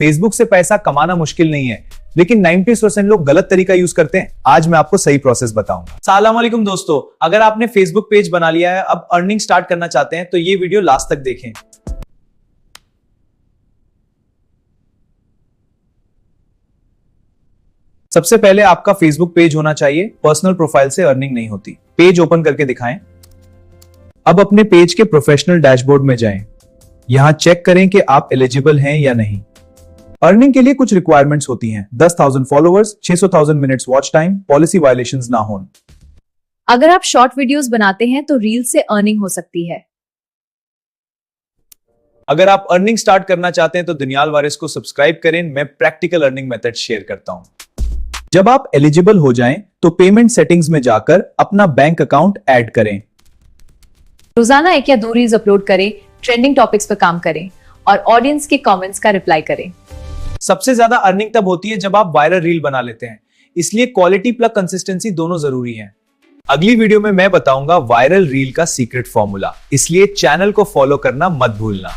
Facebook से पैसा कमाना मुश्किल नहीं है, लेकिन 90% लोग गलत तरीका यूज करते हैं। आज मैं आपको सही प्रोसेस बताऊंगा। अस्सलाम वालेकुम दोस्तों, अगर आपने फेसबुक पेज बना लिया है, अब अर्निंग स्टार्ट करना चाहते हैं तो ये वीडियो लास्ट तक देखें। सबसे पहले आपका फेसबुक पेज होना चाहिए, पर्सनल प्रोफाइल से अर्निंग नहीं होती। पेज ओपन करके दिखाएं। अब अपने पेज के प्रोफेशनल डैशबोर्ड में जाएं। यहां चेक करें कि आप एलिजिबल हैं या नहीं। अर्निंग के लिए कुछ रिक्वायरमेंट्स होती हैं। 10,000 followers, 600,000 minutes watch time, policy violations ना हो। अगर आप शॉर्ट वीडियोस बनाते हैं तो रील से अर्निंग हो सकती है। अगर आप अर्निंग स्टार्ट करना चाहते हैं तो दुनियाल वारिस को सब्सक्राइब करें। मैं प्रैक्टिकल अर्निंग मेथड शेयर करता हूं। जब आप एलिजिबल हो जाएं तो पेमेंट सेटिंग्स में जाकर अपना बैंक अकाउंट ऐड करें। रोजाना एक या दो रील्स अपलोड करें, ट्रेंडिंग टॉपिक्स पर काम करें और ऑडियंस के कमेंट्स का रिप्लाई करें। सबसे ज्यादा अर्निंग तब होती है जब आप वायरल रील बना लेते हैं, इसलिए क्वालिटी प्लस कंसिस्टेंसी दोनों जरूरी है। अगली वीडियो में मैं बताऊंगा वायरल रील का सीक्रेट फॉर्मूला, इसलिए चैनल को फॉलो करना मत भूलना।